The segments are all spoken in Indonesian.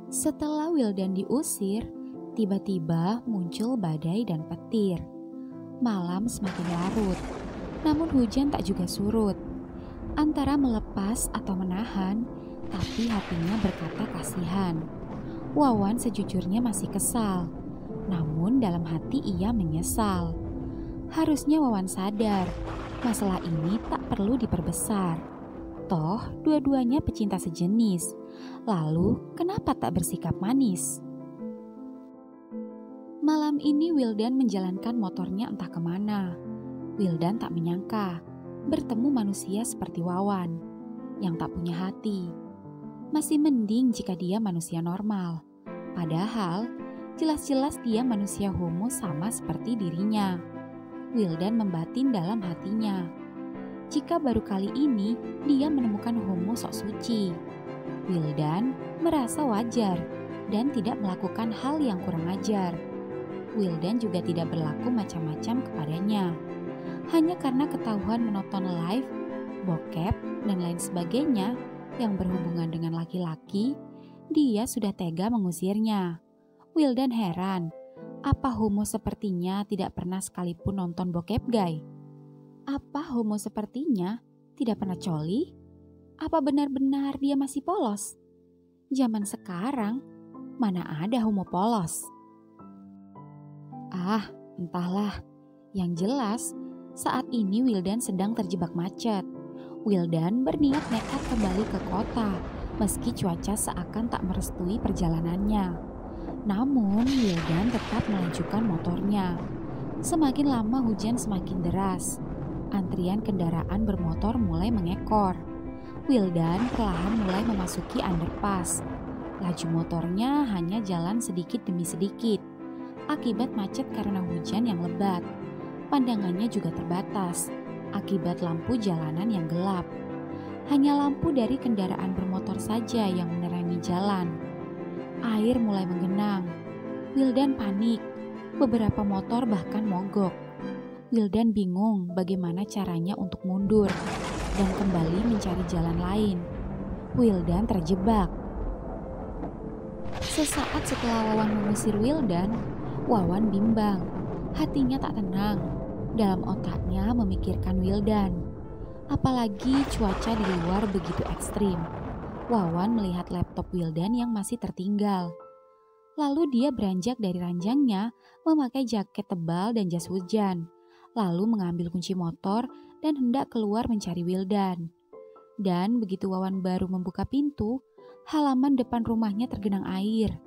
Setelah Wildan diusir, tiba-tiba muncul badai dan petir. Malam semakin larut, namun hujan tak juga surut. Antara melepas atau menahan, tapi hatinya berkata kasihan. Wawan sejujurnya masih kesal, namun dalam hati ia menyesal. Harusnya Wawan sadar, masalah ini tak perlu diperbesar. Toh, dua-duanya pecinta sejenis. Lalu, kenapa tak bersikap manis? Malam ini Wildan menjalankan motornya entah kemana. Wildan tak menyangka bertemu manusia seperti Wawan yang tak punya hati. Masih mending jika dia manusia normal. Padahal, jelas-jelas dia manusia homo sama seperti dirinya. Wildan membatin dalam hatinya. Jika baru kali ini dia menemukan homo sok suci, Wildan merasa wajar dan tidak melakukan hal yang kurang ajar. Wildan juga tidak berlaku macam-macam kepadanya. Hanya karena ketahuan menonton live, bokep, dan lain sebagainya yang berhubungan dengan laki-laki, dia sudah tega mengusirnya. Wildan heran, apa homo sepertinya tidak pernah sekalipun nonton bokep guy? Apa homo sepertinya tidak pernah coli? Apa benar-benar dia masih polos? Zaman sekarang, mana ada homo polos? Ah, entahlah. Yang jelas, saat ini Wildan sedang terjebak macet. Wildan berniat nekat kembali ke kota, meski cuaca seakan tak merestui perjalanannya. Namun, Wildan tetap melanjutkan motornya. Semakin lama hujan semakin deras. Antrian kendaraan bermotor mulai mengekor. Wildan perlahan mulai memasuki underpass. Laju motornya hanya jalan sedikit demi sedikit. Akibat macet karena hujan yang lebat. Pandangannya juga terbatas. Akibat lampu jalanan yang gelap. Hanya lampu dari kendaraan bermotor saja yang menerangi jalan. Air mulai menggenang. Wildan panik. Beberapa motor bahkan mogok. Wildan bingung bagaimana caranya untuk mundur dan kembali mencari jalan lain. Wildan terjebak. Sesaat setelah Wawan mengusir Wildan, Wawan bimbang. Hatinya tak tenang. Dalam otaknya memikirkan Wildan. Apalagi cuaca di luar begitu ekstrim. Wawan melihat laptop Wildan yang masih tertinggal. Lalu dia beranjak dari ranjangnya memakai jaket tebal dan jas hujan. Lalu mengambil kunci motor dan hendak keluar mencari Wildan. Dan begitu Wawan baru membuka pintu, halaman depan rumahnya tergenang air.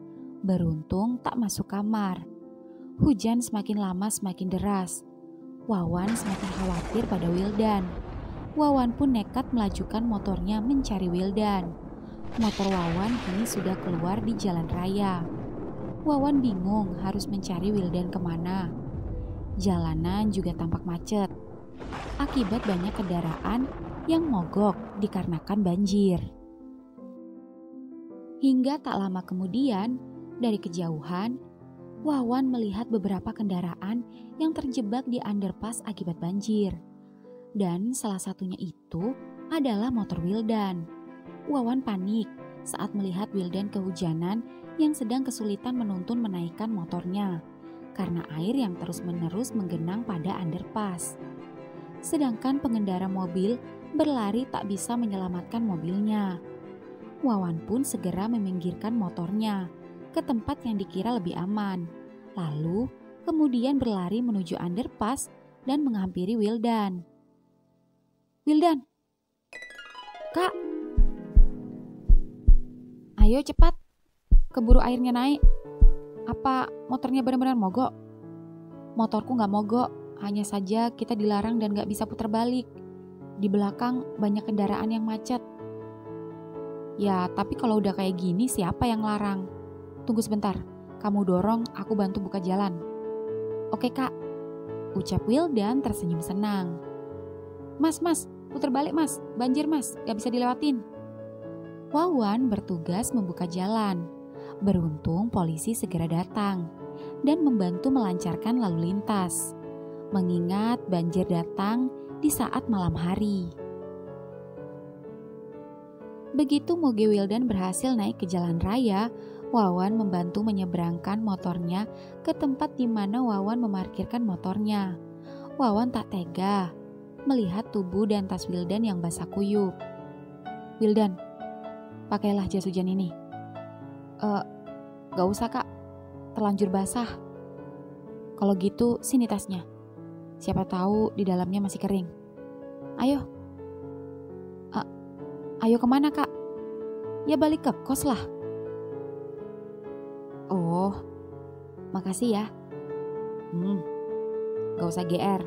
Beruntung tak masuk kamar. Hujan semakin lama semakin deras. Wawan semakin khawatir pada Wildan. Wawan pun nekat melajukan motornya mencari Wildan. Motor Wawan kini sudah keluar di jalan raya. Wawan bingung harus mencari Wildan kemana. Jalanan juga tampak macet. Akibat banyak kendaraan yang mogok dikarenakan banjir. Hingga tak lama kemudian, dari kejauhan, Wawan melihat beberapa kendaraan yang terjebak di underpass akibat banjir. Dan salah satunya itu adalah motor Wildan. Wawan panik saat melihat Wildan kehujanan yang sedang kesulitan menuntun menaikkan motornya karena air yang terus-menerus menggenang pada underpass. Sedangkan pengendara mobil berlari tak bisa menyelamatkan mobilnya. Wawan pun segera meminggirkan motornya ke tempat yang dikira lebih aman. Lalu kemudian berlari menuju underpass dan menghampiri Wildan. Wildan, Kak, ayo cepat, keburu airnya naik. Apa motornya benar-benar mogok? Motorku gak mogok, hanya saja kita dilarang dan gak bisa putar balik. Di belakang banyak kendaraan yang macet. Ya, tapi kalau udah kayak gini siapa yang larang? Tunggu sebentar, kamu dorong, aku bantu buka jalan. Oke kak, ucap Wildan tersenyum senang. Mas, putar balik mas, banjir mas, gak bisa dilewatin. Wawan bertugas membuka jalan. Beruntung polisi segera datang dan membantu melancarkan lalu lintas. Mengingat banjir datang di saat malam hari. Begitu moge Wildan berhasil naik ke jalan raya, Wawan membantu menyeberangkan motornya ke tempat di mana Wawan memarkirkan motornya. Wawan tak tega melihat tubuh dan tas Wildan yang basah kuyup. "Wildan, pakailah jas hujan ini." Gak usah kak, terlanjur basah." "Kalau gitu sini tasnya. Siapa tahu di dalamnya masih kering." "Ayo." Ayo kemana kak?" "Ya balik ke kos lah." "Oh, makasih ya." Gak usah GR,"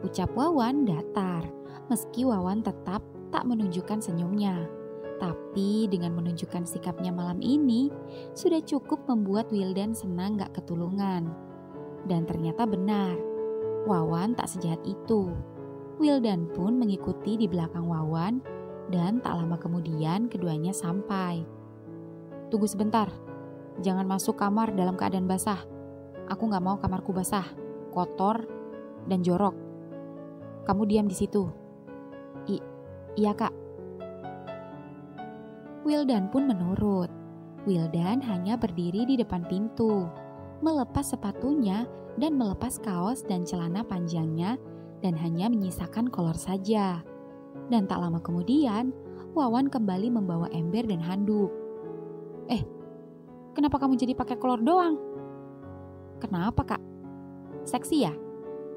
ucap Wawan datar, meski Wawan tetap tak menunjukkan senyumnya. Tapi dengan menunjukkan sikapnya malam ini, sudah cukup membuat Wildan senang gak ketulungan. Dan ternyata benar, Wawan tak sejahat itu. Wildan pun mengikuti di belakang Wawan, dan tak lama kemudian keduanya sampai. "Tunggu sebentar, jangan masuk kamar dalam keadaan basah. Aku gak mau kamarku basah, kotor, dan jorok. Kamu diam di situ." Iya kak." Wildan pun menurut. Wildan hanya berdiri di depan pintu, melepas sepatunya dan melepas kaos dan celana panjangnya dan hanya menyisakan kolor saja. Dan tak lama kemudian, Wawan kembali membawa ember dan handuk. Kenapa kamu jadi pakai kolor doang?" "Kenapa kak? Seksi ya?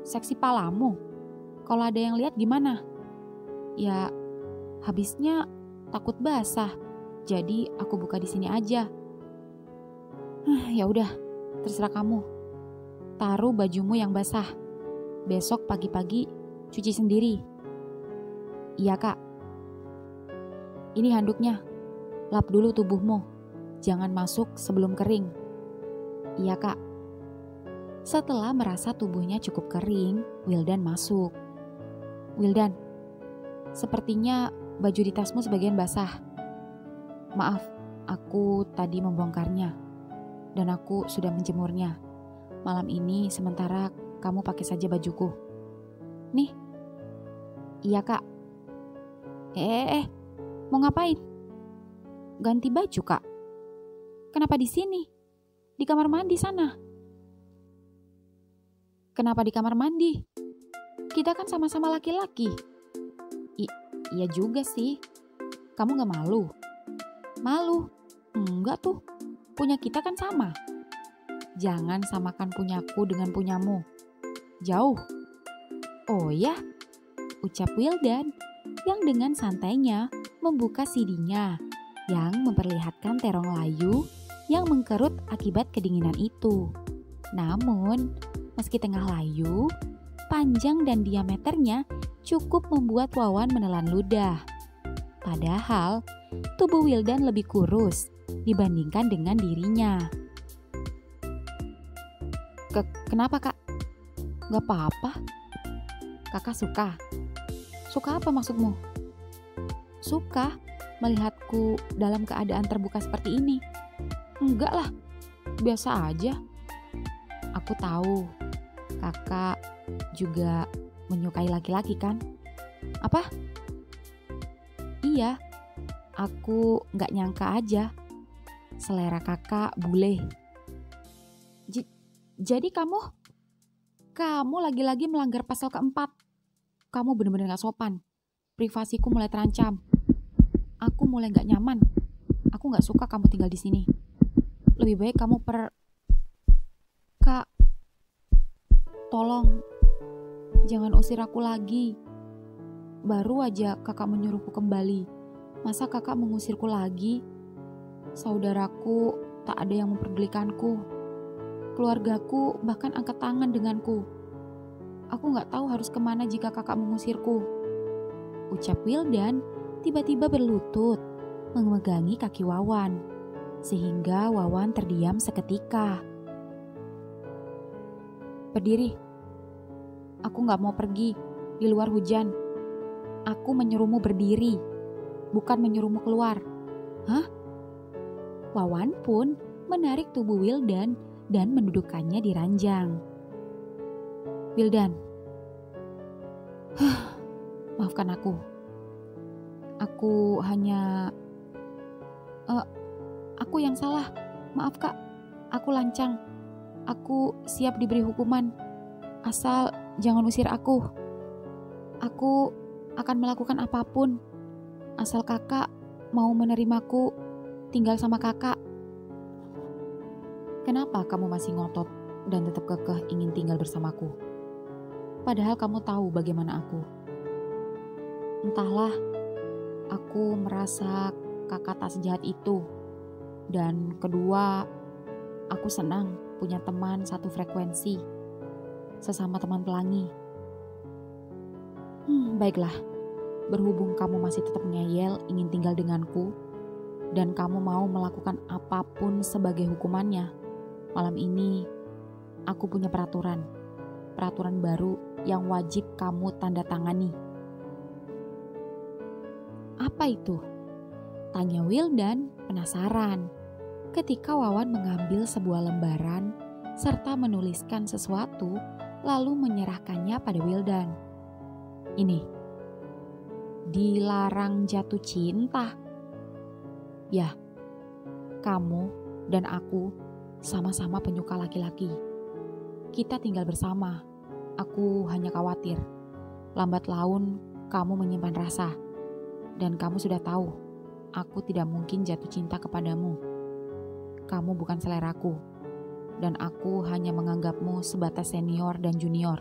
Seksi palamu. Kalau ada yang lihat gimana?" "Ya, habisnya takut basah. Jadi aku buka di sini aja." Ya udah, terserah kamu. Taruh bajumu yang basah. Besok pagi-pagi cuci sendiri." "Iya kak." "Ini handuknya. Lap dulu tubuhmu. Jangan masuk sebelum kering." "Iya kak." Setelah merasa tubuhnya cukup kering, Wildan masuk. "Wildan, sepertinya baju di tasmu sebagian basah. Maaf, aku tadi membongkarnya. Dan aku sudah menjemurnya. Malam ini sementara kamu pakai saja bajuku. Nih." "Iya kak." Mau ngapain?" "Ganti baju kak." "Kenapa di sini? Di kamar mandi sana." "Kenapa di kamar mandi? Kita kan sama-sama laki-laki." Iya juga sih. Kamu gak malu?" "Malu? Enggak tuh. Punya kita kan sama." "Jangan samakan punyaku dengan punyamu. Jauh." "Oh ya?" ucap Wildan yang dengan santainya membuka CD-nya yang memperlihatkan terong layu yang mengkerut akibat kedinginan itu. Namun, meski tengah layu, panjang dan diameternya cukup membuat Wawan menelan ludah. Padahal, tubuh Wildan lebih kurus dibandingkan dengan dirinya. Kenapa kak?" "Gak apa-apa." "Kakak suka?" "Suka apa maksudmu?" "Suka melihatku dalam keadaan terbuka seperti ini." "Enggak lah, biasa aja." "Aku tahu, kakak juga menyukai laki-laki kan?" "Apa?" "Iya, aku gak nyangka aja. Selera kakak bule." Jadi kamu lagi-lagi melanggar pasal keempat. Kamu benar-benar gak sopan. Privasiku mulai terancam. Aku mulai gak nyaman. Aku gak suka kamu tinggal di sini. Lebih baik kamu Kak, tolong, jangan usir aku lagi. Baru aja kakak menyuruhku kembali. Masa kakak mengusirku lagi? Saudaraku tak ada yang memperdulikanku. Keluargaku bahkan angkat tangan denganku. Aku gak tahu harus kemana jika kakak mengusirku." Ucap Wildan tiba-tiba berlutut, memegangi kaki Wawan, sehingga Wawan terdiam seketika. "Berdiri. Aku gak mau pergi di luar hujan. Aku menyuruhmu berdiri, bukan menyuruhmu keluar." "Hah?" Wawan pun menarik tubuh Wildan dan mendudukkannya di ranjang. "Wildan, maafkan aku. Aku hanya... aku yang salah Maaf kak, aku lancang. Aku siap diberi hukuman. Asal jangan usir aku. Aku akan melakukan apapun. Asal kakak mau menerimaku tinggal sama kakak. Kenapa kamu masih ngotot dan tetap kekeh ingin tinggal bersamaku? Padahal kamu tahu bagaimana aku. Entahlah, aku merasa kakak tak sejahat itu. Dan kedua, aku senang punya teman satu frekuensi, sesama teman pelangi. Baiklah, berhubung kamu masih tetap ngeyel ingin tinggal denganku, dan kamu mau melakukan apapun sebagai hukumannya, malam ini aku punya peraturan baru yang wajib kamu tanda tangani. Apa itu? Tanya Wildan penasaran ketika Wawan mengambil sebuah lembaran serta menuliskan sesuatu lalu menyerahkannya pada Wildan. Ini, dilarang jatuh cinta. Ya, kamu dan aku sama-sama penyuka laki-laki. Kita tinggal bersama. Aku hanya khawatir, lambat laun kamu menyimpan rasa. Dan kamu sudah tahu, aku tidak mungkin jatuh cinta kepadamu. Kamu bukan seleraku, dan aku hanya menganggapmu sebatas senior dan junior.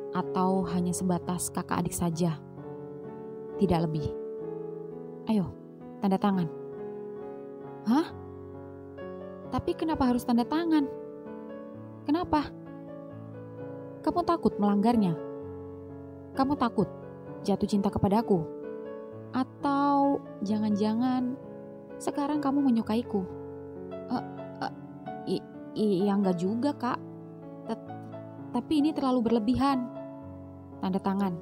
Atau hanya sebatas kakak adik saja. Tidak lebih. Ayo, tanda tangan. Hah? Tapi kenapa harus tanda tangan? Kenapa? Kamu takut melanggarnya? Kamu takut jatuh cinta kepadaku? Atau jangan-jangan sekarang kamu menyukaiku? Ya enggak juga kak. Tapi ini terlalu berlebihan. Tanda tangan.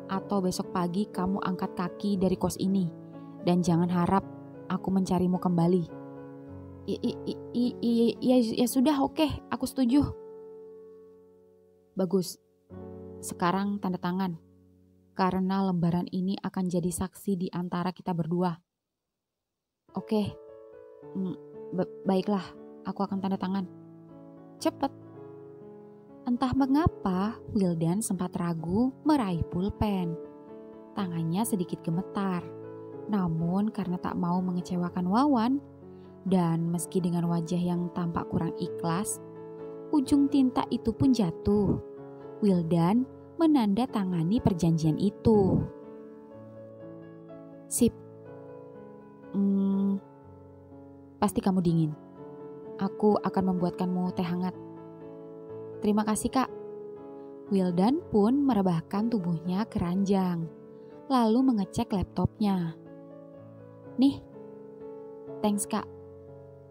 Atau besok pagi kamu angkat kaki dari kos ini. Dan jangan harap aku mencarimu kembali. Ya sudah, oke, aku setuju. Bagus. Sekarang tanda tangan. Karena lembaran ini akan jadi saksi di antara kita berdua. Oke. Baiklah, aku akan tanda tangan. Cepat. Entah mengapa, Wildan sempat ragu meraih pulpen. Tangannya sedikit gemetar. Namun karena tak mau mengecewakan Wawan, dan meski dengan wajah yang tampak kurang ikhlas, ujung tinta itu pun jatuh. Wildan menandatangani perjanjian itu. Sip. Pasti kamu dingin. Aku akan membuatkanmu teh hangat. Terima kasih kak. Wildan pun merebahkan tubuhnya ke ranjang, lalu mengecek laptopnya. Nih, thanks kak.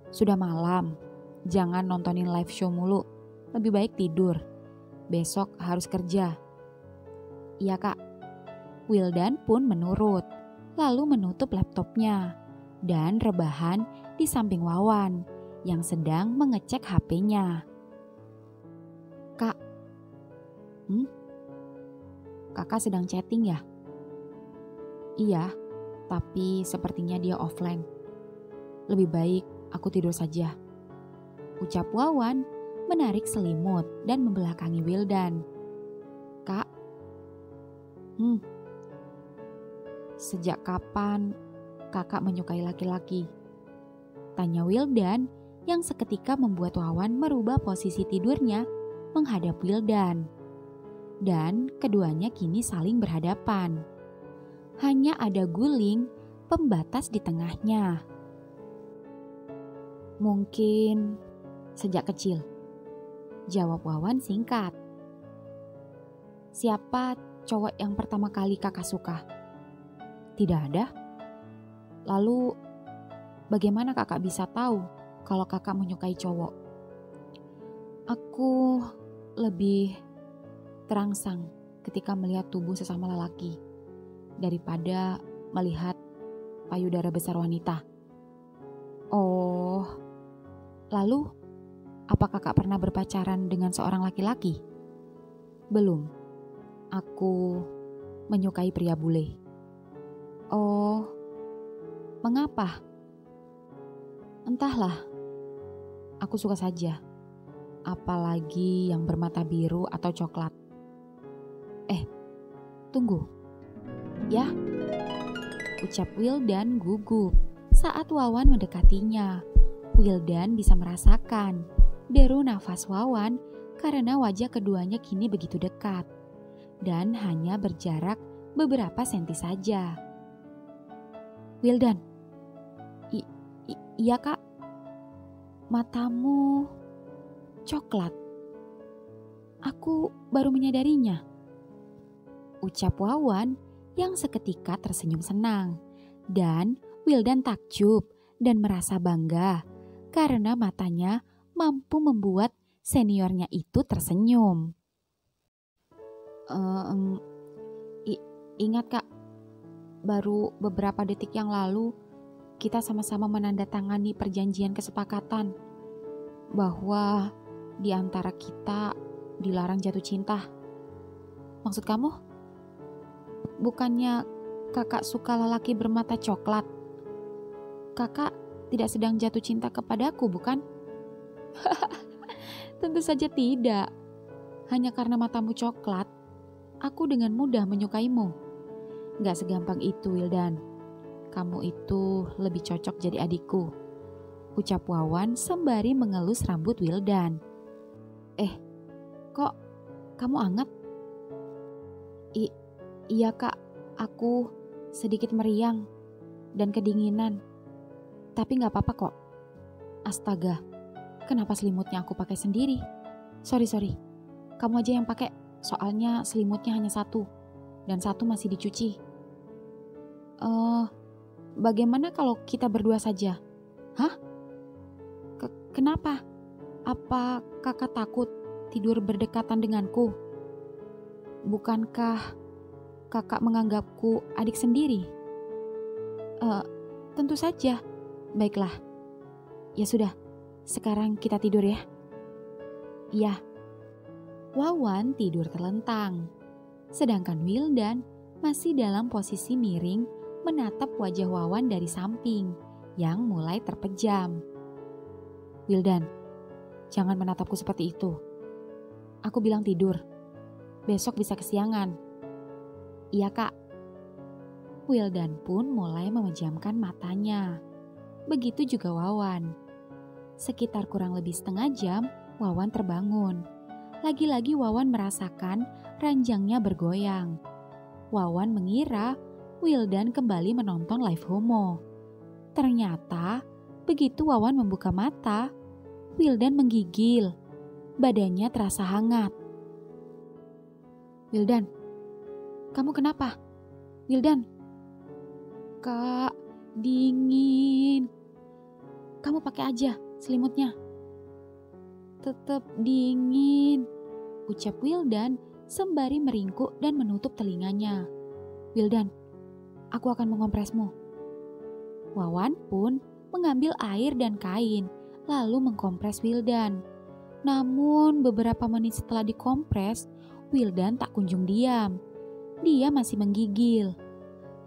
Sudah malam, jangan nontonin live show mulu. Lebih baik tidur. Besok harus kerja. Iya kak. Wildan pun menurut, lalu menutup laptopnya dan rebahan di samping Wawan yang sedang mengecek HP-nya. Kak, kakak sedang chatting ya? Iya, tapi sepertinya dia offline. Lebih baik aku tidur saja. Ucap Wawan menarik selimut dan membelakangi Wildan. Kak, sejak kapan kakak menyukai laki-laki? Tanya Wildan yang seketika membuat Wawan merubah posisi tidurnya menghadap Wildan. Dan keduanya kini saling berhadapan. Hanya ada guling pembatas di tengahnya. Mungkin sejak kecil, jawab Wawan singkat. Siapa cowok yang pertama kali kakak suka? Tidak ada. Lalu bagaimana kakak bisa tahu kalau kakak menyukai cowok? Aku lebih terangsang ketika melihat tubuh sesama lelaki daripada melihat payudara besar wanita. Oh, lalu apa kakak pernah berpacaran dengan seorang laki-laki? Belum. Aku menyukai pria bule. Oh, mengapa? Entahlah, Aku suka saja. Apalagi yang bermata biru atau coklat. Tunggu. Ya, ucap Wildan gugup saat Wawan mendekatinya. Wildan bisa merasakan deru nafas Wawan karena wajah keduanya kini begitu dekat dan hanya berjarak beberapa senti saja. Wildan, iya kak, matamu coklat. Aku baru menyadarinya, ucap Wawan yang seketika tersenyum senang. Dan Wildan takjub dan merasa bangga karena matanya mampu membuat seniornya itu tersenyum. Ingat kak, baru beberapa detik yang lalu kita sama-sama menandatangani perjanjian kesepakatan bahwa di antara kita dilarang jatuh cinta. Maksud kamu? Bukannya kakak suka lelaki bermata coklat? Kakak tidak sedang jatuh cinta kepadaku, bukan? Tentu saja tidak. Hanya karena matamu coklat, aku dengan mudah menyukaimu. Gak segampang itu, Wildan. Kamu itu lebih cocok jadi adikku, ucap Wawan sembari mengelus rambut Wildan. Kok kamu anget? Iya kak, aku sedikit meriang dan kedinginan. Tapi gak apa-apa kok. Astaga, kenapa selimutnya aku pakai sendiri? Sorry. Kamu aja yang pakai, soalnya selimutnya hanya satu. Dan satu masih dicuci. Bagaimana kalau kita berdua saja? Hah? Kenapa? Apa kakak takut tidur berdekatan denganku? Bukankah kakak menganggapku adik sendiri? Tentu saja. Baiklah. Ya sudah, sekarang kita tidur ya. Iya. Wawan tidur terlentang. Sedangkan Wildan masih dalam posisi miring menatap wajah Wawan dari samping yang mulai terpejam. Wildan, jangan menatapku seperti itu. Aku bilang tidur. Besok bisa kesiangan. Iya kak. Wildan pun mulai memejamkan matanya. Begitu juga Wawan. Sekitar kurang lebih setengah jam, Wawan terbangun. Lagi-lagi Wawan merasakan ranjangnya bergoyang. Wawan mengira Wildan kembali menonton live homo. Ternyata begitu Wawan membuka mata, Wildan menggigil. Badannya terasa hangat. Wildan, kamu kenapa? Wildan, kak, dingin. Kamu pakai aja selimutnya. Tetap dingin, ucap Wildan sembari meringkuk dan menutup telinganya. Wildan, aku akan mengompresmu. Wawan pun mengambil air dan kain lalu mengkompres Wildan. Namun beberapa menit setelah dikompres, Wildan tak kunjung diam. Dia masih menggigil.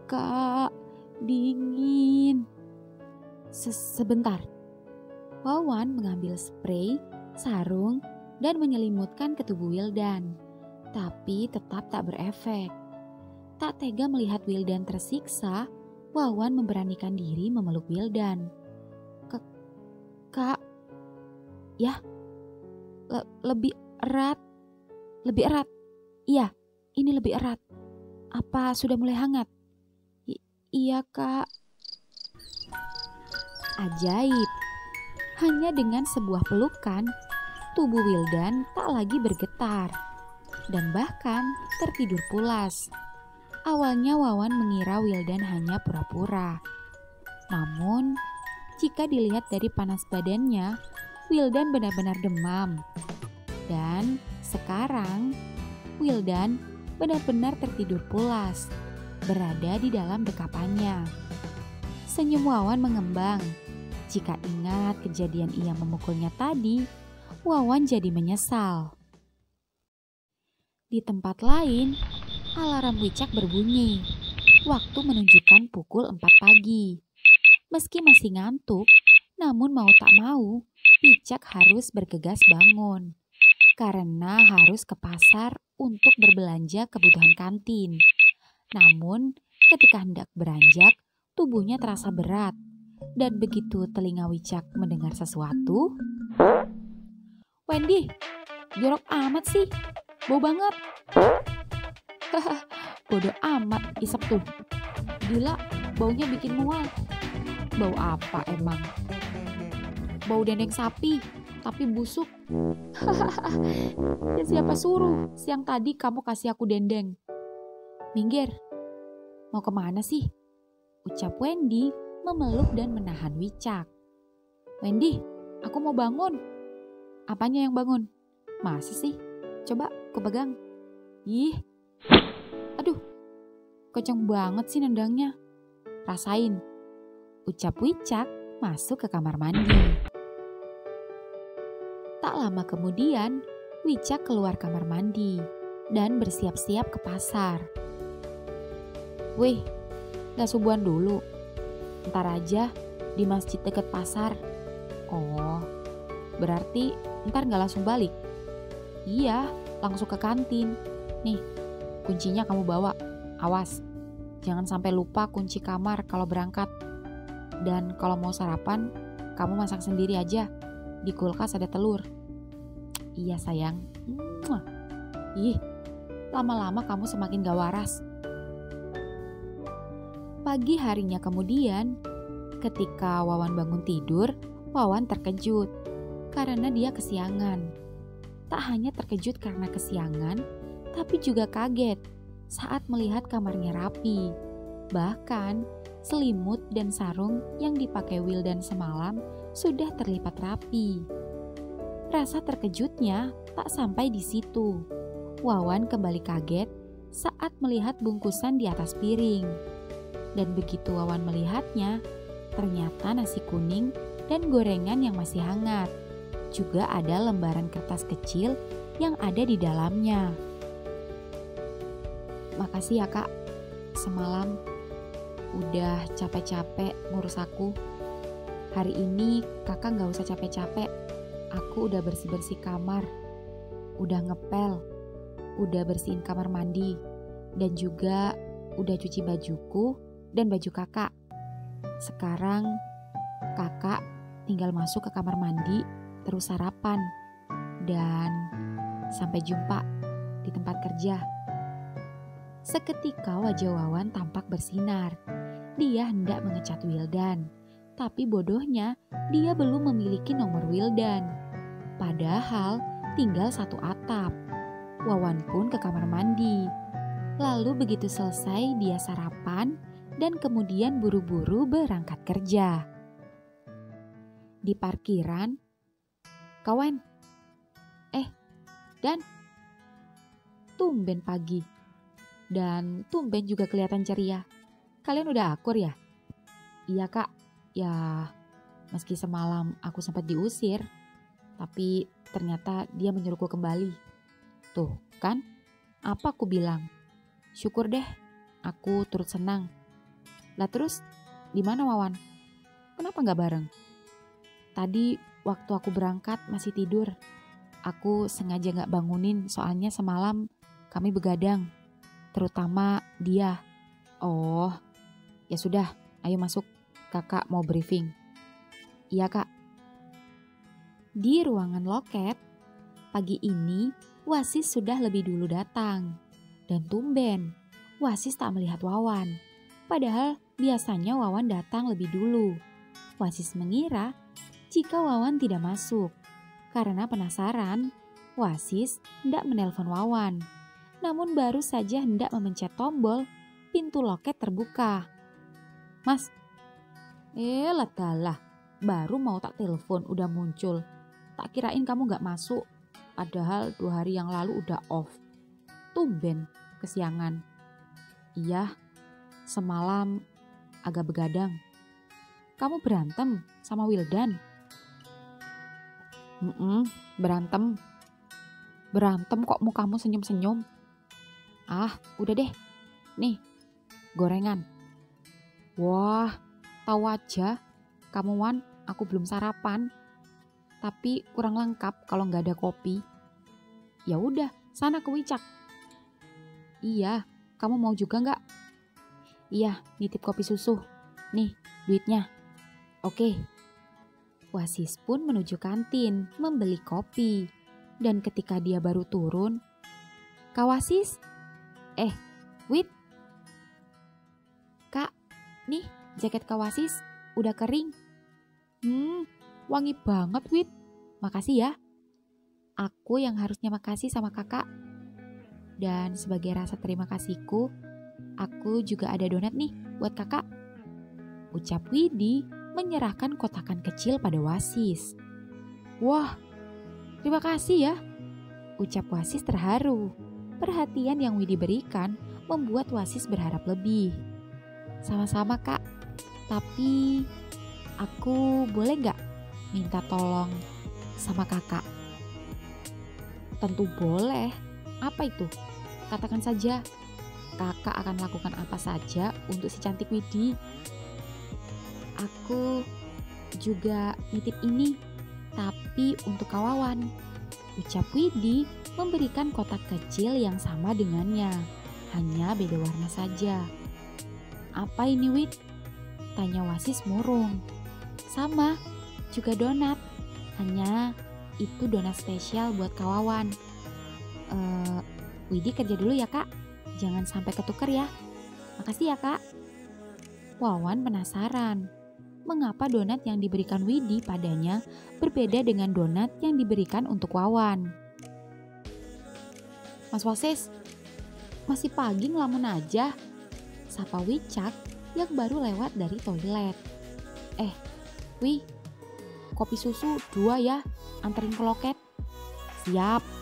Kak, dingin. Sebentar. Wawan mengambil spray, sarung, dan menyelimutkan ke tubuh Wildan. Tapi tetap tak berefek. Tak tega melihat Wildan tersiksa, Wawan memberanikan diri memeluk Wildan. Kak, ya, lebih erat. Lebih erat. Iya, ini lebih erat. Apa sudah mulai hangat? Iya kak. Ajaib. Hanya dengan sebuah pelukan, tubuh Wildan tak lagi bergetar. Dan bahkan tertidur pulas. Awalnya Wawan mengira Wildan hanya pura-pura. Namun, jika dilihat dari panas badannya, Wildan benar-benar demam. Dan sekarang, Wildan benar-benar tertidur pulas, berada di dalam dekapannya. Senyum Wawan mengembang. Jika ingat kejadian ia memukulnya tadi, Wawan jadi menyesal. Di tempat lain, alarm Wicak berbunyi. Waktu menunjukkan pukul 4 pagi. Meski masih ngantuk, namun mau tak mau, Wicak harus bergegas bangun karena harus ke pasar untuk berbelanja kebutuhan kantin. Namun, ketika hendak beranjak, tubuhnya terasa berat. Dan begitu telinga Wicak mendengar sesuatu, "Wendy, jorok amat sih, bau banget." Hahaha, bodoh amat, isep tuh. Gila, baunya bikin mual. Bau apa emang? Bau dendeng sapi, tapi busuk. Ya siapa suruh, siang tadi kamu kasih aku dendeng. Minggir, mau kemana sih? Ucap Wendy memeluk dan menahan Wicak. Wendy, aku mau bangun. Apanya yang bangun? Masa sih? Coba aku pegang. Ih, aduh, kenceng banget sih nendangnya. Rasain, ucap Wicak masuk ke kamar mandi. Tak lama kemudian, Wicak keluar kamar mandi dan bersiap-siap ke pasar. Wih, gak subuhan dulu. Ntar aja di masjid dekat pasar. Oh, berarti ntar gak langsung balik? Iya, langsung ke kantin. Nih, kuncinya kamu bawa. Awas, jangan sampai lupa kunci kamar kalau berangkat. Dan kalau mau sarapan, kamu masak sendiri aja. Di kulkas ada telur. Iya sayang. Ih, lama-lama kamu semakin gak waras. Pagi harinya kemudian, ketika Wawan bangun tidur, Wawan terkejut karena dia kesiangan. Tak hanya terkejut karena kesiangan, tapi juga kaget saat melihat kamarnya rapi. Bahkan, selimut dan sarung yang dipakai Wildan semalam sudah terlipat rapi. Rasa terkejutnya tak sampai di situ. Wawan kembali kaget saat melihat bungkusan di atas piring. Dan begitu Wawan melihatnya, ternyata nasi kuning dan gorengan yang masih hangat. Juga ada lembaran kertas kecil yang ada di dalamnya. Makasih ya kak, semalam udah capek-capek ngurus aku. Hari ini kakak gak usah capek-capek. Aku udah bersih-bersih kamar, udah ngepel, udah bersihin kamar mandi, dan juga udah cuci bajuku dan baju kakak. Sekarang kakak tinggal masuk ke kamar mandi, terus sarapan, dan sampai jumpa di tempat kerja. Seketika wajah Wawan tampak bersinar. Dia hendak mengecat Wildan, tapi bodohnya dia belum memiliki nomor Wildan. Padahal tinggal satu atap. Wawan pun ke kamar mandi. Lalu begitu selesai dia sarapan dan kemudian buru-buru berangkat kerja. Di parkiran, kawan, Dan tumben pagi. Dan tumben juga kelihatan ceria. Kalian udah akur ya? Iya kak, ya meski semalam aku sempat diusir, tapi ternyata dia menyuruhku kembali. Tuh kan, apa aku bilang? Syukur deh, aku turut senang. Lah terus, di mana Wawan? Kenapa nggak bareng? Tadi waktu aku berangkat masih tidur. Aku sengaja nggak bangunin soalnya semalam kami begadang. Terutama dia. Oh, ya sudah, ayo masuk. Kakak mau briefing. Iya kak. Di ruangan loket, pagi ini Wasis sudah lebih dulu datang. Dan tumben, Wasis tak melihat Wawan. Padahal biasanya Wawan datang lebih dulu. Wasis mengira jika Wawan tidak masuk. Karena penasaran, Wasis hendak menelpon Wawan. Namun baru saja hendak memencet tombol, pintu loket terbuka. Mas, ladalah, baru mau tak telepon udah muncul. Tak kirain kamu gak masuk, padahal 2 hari yang lalu udah off. Tumben, kesiangan. Iya, semalam agak begadang. Kamu berantem sama Wildan? Berantem. Berantem kok mukamu senyum-senyum? Ah, udah deh. Nih, gorengan. Wah, tahu aja. Kamu Wan, aku belum sarapan. tapi kurang lengkap kalau nggak ada kopi. Ya udah, sana ke Wicak. Iya, kamu mau juga nggak? Iya, nitip kopi susu. Nih, duitnya. Oke. Wasis pun menuju kantin membeli kopi. Dan ketika dia baru turun, Kak Wasis, Wit. Kak, nih jaket Kak Wasis udah kering. Wangi banget, Wit. Makasih ya. Aku yang harusnya makasih sama kakak. Dan sebagai rasa terima kasihku, aku juga ada donat nih buat kakak. Ucap Widi menyerahkan kotakan kecil pada Wasis. Wah, terima kasih ya. Ucap Wasis terharu. Perhatian yang Widi berikan membuat Wasis berharap lebih. Sama-sama kak, tapi aku boleh gak minta tolong sama kakak? Tentu boleh. Apa itu? Katakan saja. Kakak akan lakukan apa saja untuk si cantik Widi. Aku juga nitip ini, tapi untuk kawawan. Ucap Widi memberikan kotak kecil yang sama dengannya, hanya beda warna saja. Apa ini, Wid? Tanya Wasis murung. Sama, juga donat. Hanya itu donat spesial buat kawawan. Widi kerja dulu ya kak, jangan sampai ketuker ya. Makasih ya kak. Wawan penasaran, mengapa donat yang diberikan Widi padanya berbeda dengan donat yang diberikan untuk Wawan. Mas Wasis, masih pagi ngelamun aja, sapa Wicak yang baru lewat dari toilet. Wi, kopi susu 2 ya, anterin ke loket. Siap.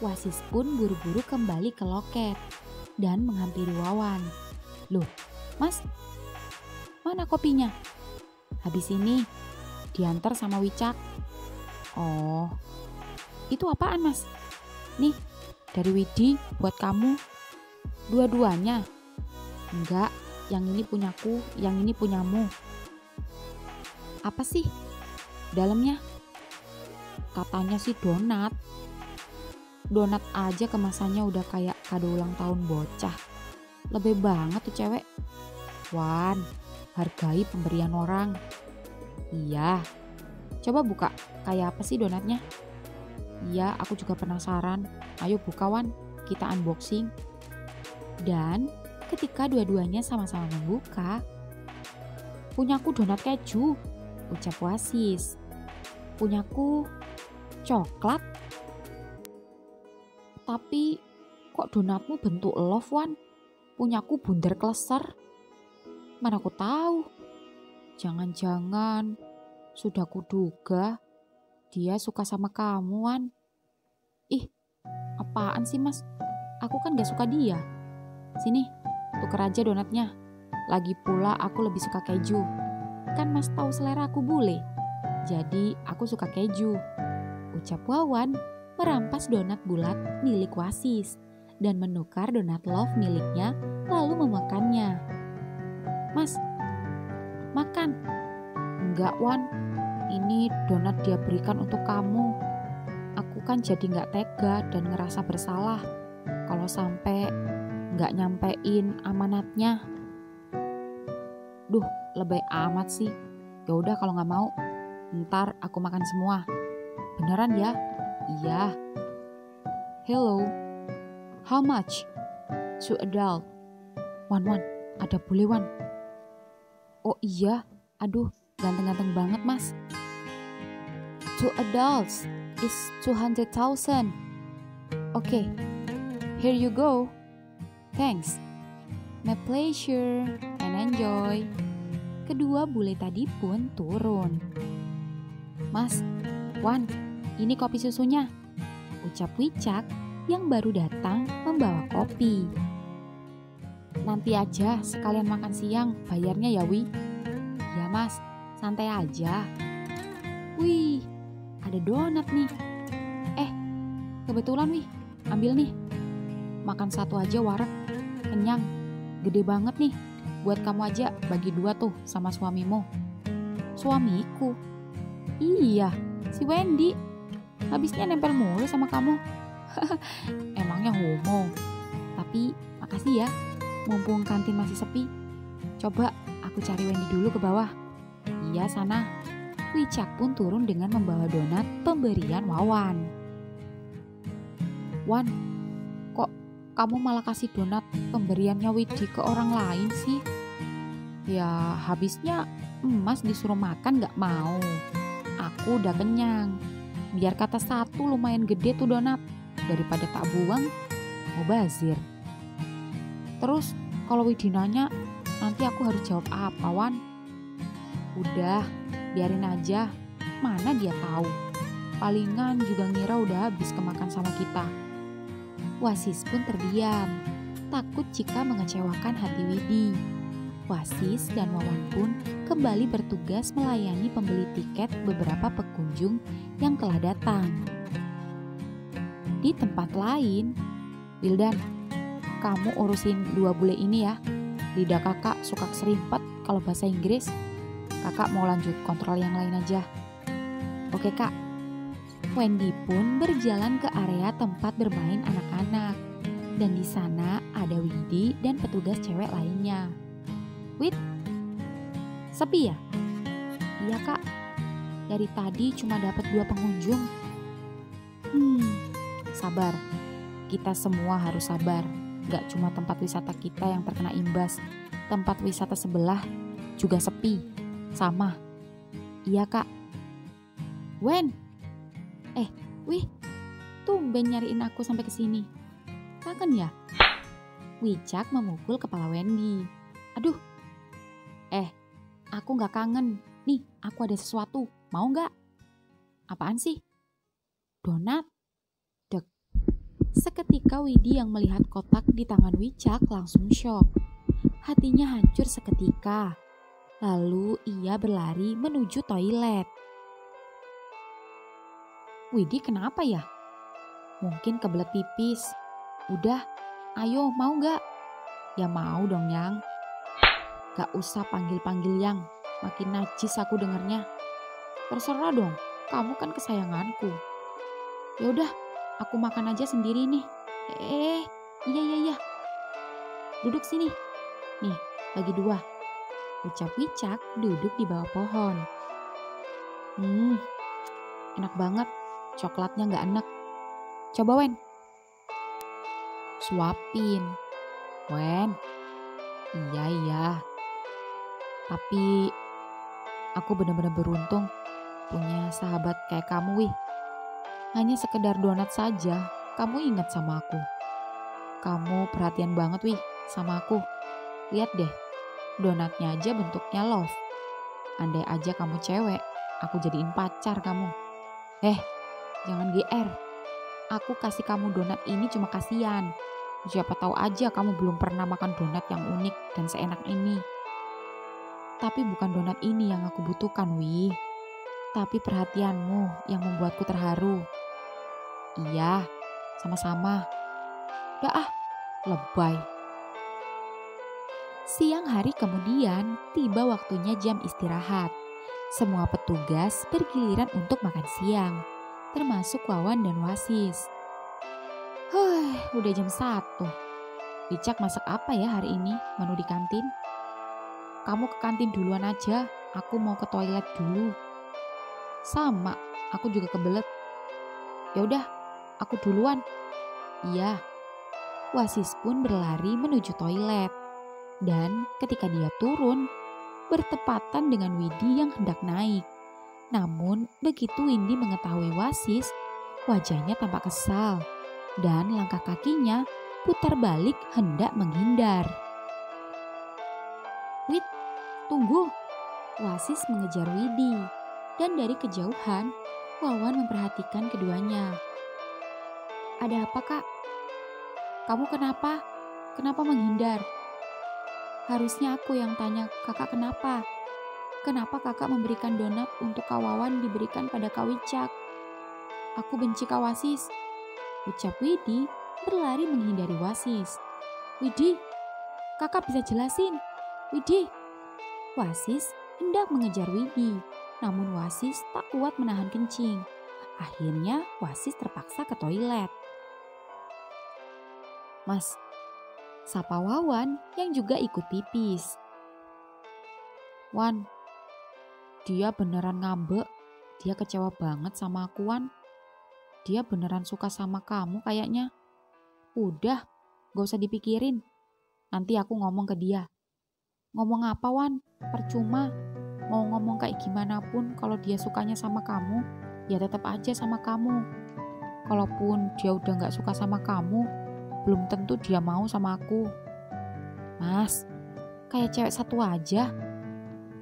Wasis pun buru-buru kembali ke loket dan menghampiri Wawan. Loh, Mas, mana kopinya? Habis ini diantar sama Wicak. Oh, itu apaan Mas? Nih, dari Widi buat kamu. Dua-duanya? Enggak, yang ini punyaku, yang ini punyamu. Apa sih dalamnya? Katanya sih donat. Donat aja kemasannya udah kayak kado ulang tahun bocah. Lebih banget tuh cewek. Wan, hargai pemberian orang. Iya. Coba buka, kayak apa sih donatnya? Iya, aku juga penasaran. Ayo buka Wan, kita unboxing. Dan ketika dua-duanya sama-sama membuka, punyaku donat keju, ucap Wasis. Punyaku coklat. Tapi kok donatmu bentuk love Wan? Punyaku bundar kleser. Mana aku tahu. Jangan-jangan sudah kuduga dia suka sama kamu Wan. Ih, apaan sih Mas? Aku kan gak suka dia. Sini, tuker aja donatnya. Lagi pula aku lebih suka keju. Kan Mas tahu selera aku bule. Jadi aku suka keju. Ucap Wawan merampas donat bulat milik Wasis dan menukar donat love miliknya lalu memakannya. Mas, makan. Enggak Wan, ini donat dia berikan untuk kamu. Aku kan jadi gak tega dan ngerasa bersalah kalau sampai gak nyampein amanatnya. Duh, lebay amat sih. Yaudah kalau gak mau, ntar aku makan semua. Beneran ya? Iya. Hello. How much? 2 adult. Wan, ada bule Wan. Oh iya, aduh ganteng-ganteng banget Mas. 2 adults is 200,000. Okay, here you go. Thanks. My pleasure and enjoy. Kedua bule tadi pun turun. Mas, Wan, ini kopi susunya, ucap Wicak yang baru datang membawa kopi. Nanti aja sekalian makan siang, bayarnya ya Wi. Ya Mas, santai aja. Wih, ada donat nih. Kebetulan Wi, ambil nih. Makan satu aja warak, kenyang, gede banget nih. Buat kamu aja bagi 2 tuh sama suamimu. Suamiku? Iya, Si Wendy, habisnya nempel mulu sama kamu. Emangnya homo? Tapi makasih ya, mumpung kantin masih sepi. Coba aku cari Wendy dulu ke bawah. Iya sana. Wicak pun turun dengan membawa donat pemberian Wawan. Wan, kok kamu malah kasih donat pemberiannya Widi ke orang lain sih? Ya habisnya Emas disuruh makan gak mau. Aku udah kenyang. Biar kata satu lumayan gede tuh donat. Daripada tak buang, mubazir. Terus kalau Widi nanya, nanti aku harus jawab apa, Wan? Udah, biarin aja. Mana dia tahu. Palingan juga ngira udah habis kemakan sama kita. Wasis pun terdiam, takut jika mengecewakan hati Widi. Wasis dan Wawan pun kembali bertugas melayani pembeli tiket beberapa pengunjung yang telah datang. Di tempat lain, Wildan, kamu urusin 2 bule ini ya. Lidah kakak suka keserimpet kalau bahasa Inggris. Kakak mau lanjut kontrol yang lain aja. Oke kak. Wendy pun berjalan ke area tempat bermain anak-anak. Dan di sana ada Widi dan petugas cewek lainnya. Wid, sepi ya? Iya kak, dari tadi cuma dapat 2 pengunjung. Sabar, kita semua harus sabar. Gak cuma tempat wisata kita yang terkena imbas, tempat wisata sebelah juga sepi. Sama. Iya kak. Wen, wih, tumben nyariin aku sampai kesini. Kangen ya? Wicak memukul kepala Wendy. Aduh, aku gak kangen. Nih, aku ada sesuatu. Mau gak? Apaan sih? Donat. Dek. Seketika Widi yang melihat kotak di tangan Wicak langsung syok. Hatinya hancur seketika. Lalu ia berlari menuju toilet. Widi kenapa ya? Mungkin kebelet pipis. Udah, ayo mau gak? Ya mau dong Yang. Gak usah panggil-panggil Yang. Makin najis aku dengernya. Terserah dong, kamu kan kesayanganku. Ya udah, aku makan aja sendiri nih. Iya. Duduk sini. Nih, bagi 2. Ucap Wicak duduk di bawah pohon. Enak banget. Coklatnya gak enak. Coba Wen. Suapin. Wen. Iya. Tapi aku benar-benar beruntung punya sahabat kayak kamu, Wih. Hanya sekedar donat saja, kamu ingat sama aku. Kamu perhatian banget, Wih, sama aku. Lihat deh, donatnya aja bentuknya love. Andai aja kamu cewek, aku jadiin pacar kamu. Jangan GR. Aku kasih kamu donat ini cuma kasihan. Siapa tahu aja kamu belum pernah makan donat yang unik dan seenak ini. Tapi bukan donat ini yang aku butuhkan, Wih. Tapi perhatianmu yang membuatku terharu. Iya, sama-sama. Udah lebay. Siang hari kemudian tiba waktunya jam istirahat. Semua petugas bergiliran untuk makan siang, termasuk Wawan dan Wasis. Udah jam 1. Wicak masak apa ya hari ini menu di kantin? Kamu ke kantin duluan aja, aku mau ke toilet dulu. Sama, aku juga kebelet. Ya udah, aku duluan. Iya. Wasis pun berlari menuju toilet. Dan ketika dia turun, bertepatan dengan Widi yang hendak naik. Namun begitu Windy mengetahui Wasis, wajahnya tampak kesal. Dan langkah kakinya putar balik hendak menghindar. Wid, tunggu. Wasis mengejar Widi. Dan dari kejauhan, Wawan memperhatikan keduanya. Ada apa kak? Kamu kenapa? Kenapa menghindar? Harusnya aku yang tanya kakak kenapa? Kenapa kakak memberikan donat untuk Kak Wawan diberikan pada Kak Wicak? Aku benci Kak Wasis. Ucap Widi berlari menghindari Wasis. Widi, kakak bisa jelasin. Widi. Wasis hendak mengejar Widi. namun Wasis tak kuat menahan kencing. Akhirnya Wasis terpaksa ke toilet. "Mas," sapa Wawan yang juga ikut pipis. "Wan, dia beneran ngambek. Dia kecewa banget sama aku, Wan. Dia beneran suka sama kamu kayaknya. Udah, gak usah dipikirin. Nanti aku ngomong ke dia." "Ngomong apa, Wan? Percuma. Mau ngomong kayak gimana pun kalau dia sukanya sama kamu, ya tetap aja sama kamu. Kalaupun dia udah gak suka sama kamu, belum tentu dia mau sama aku." "Mas, kayak cewek satu aja."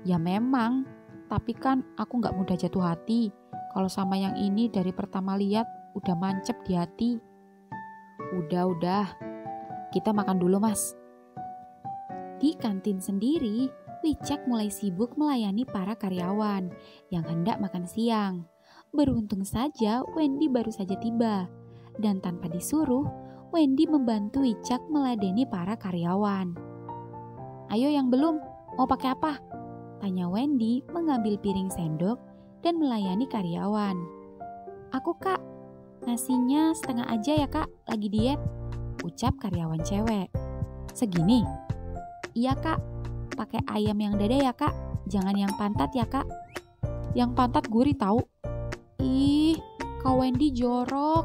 "Ya memang, tapi kan aku gak mudah jatuh hati. Kalau sama yang ini dari pertama lihat udah mancep di hati." Udah, kita makan dulu, Mas." Di kantin sendiri, Wicak mulai sibuk melayani para karyawan yang hendak makan siang. Beruntung saja Wendy baru saja tiba. Dan tanpa disuruh, Wendy membantu Wicak meladeni para karyawan. "Ayo yang belum, mau pakai apa?" tanya Wendy mengambil piring sendok dan melayani karyawan. "Aku, Kak. Nasinya setengah aja ya, Kak, lagi diet," ucap karyawan cewek. "Segini?" "Iya, Kak. Pakai ayam yang dada ya, Kak. Jangan yang pantat ya, Kak." "Yang pantat gurih tahu." "Ih, Kak Wendy jorok."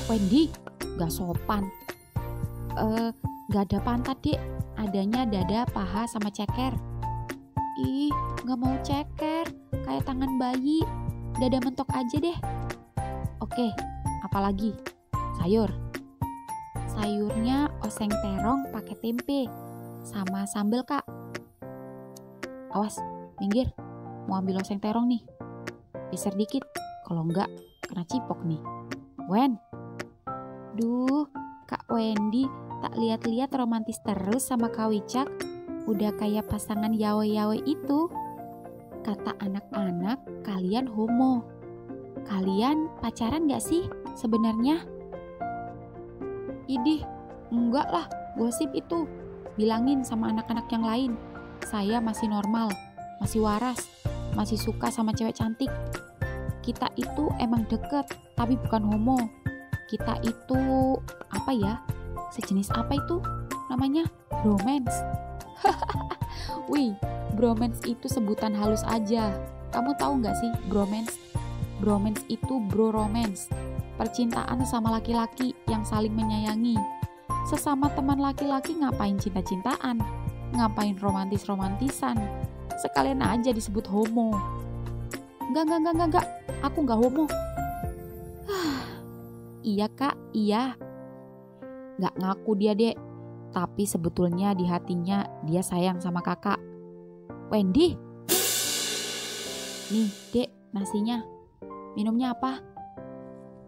"Wendy, gak sopan." Gak ada pantat, Dek. Adanya dada, paha, sama ceker." "Ih, gak mau ceker. Kayak tangan bayi. Dada mentok aja deh." "Oke, apalagi?" "Sayur." "Sayurnya oseng terong pakai tempe sama sambal, Kak." "Awas, minggir. Mau ambil oseng terong nih. Geser dikit, kalau enggak kena cipok nih." "Wen." "Duh, Kak Wendy tak lihat-lihat romantis terus sama Kak Wicak. Udah kayak pasangan yawe-yawe itu. Kata anak-anak kalian homo. Kalian pacaran gak sih sebenarnya?" "Idih, enggak lah, gosip itu. Bilangin sama anak-anak yang lain. Saya masih normal, masih waras, masih suka sama cewek cantik. Kita itu emang deket, tapi bukan homo. Kita itu, apa ya? Sejenis apa itu namanya? Bromance." "Wih, bromance itu sebutan halus aja. Kamu tahu gak sih bromance? Bromance itu bro romance. Percintaan sama laki-laki yang saling menyayangi. Sesama teman laki-laki ngapain cinta-cintaan? Ngapain romantis-romantisan? Sekalian aja disebut homo." Enggak. Aku gak homo." "Iya, Kak, iya." Gak ngaku dia, Dek. Tapi sebetulnya di hatinya dia sayang sama kakak. "Wendy. Nih, Dek, nasinya. Minumnya apa?"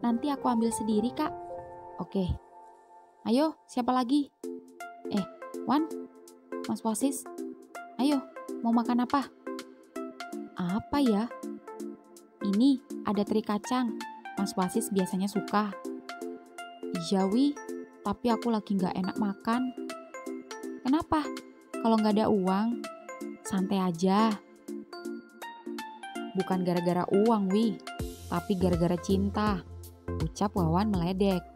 "Nanti aku ambil sendiri, Kak." "Oke. Ayo, siapa lagi? Wan, Mas Wasis. Ayo, mau makan apa?" "Apa ya? Ini ada teri kacang. Mas Wasis biasanya suka." "Iya, Wi. Tapi aku lagi gak enak makan." "Kenapa? Kalau gak ada uang?" "Santai aja." "Bukan gara-gara uang, Wi. Tapi gara-gara cinta," ucap Wawan meledek.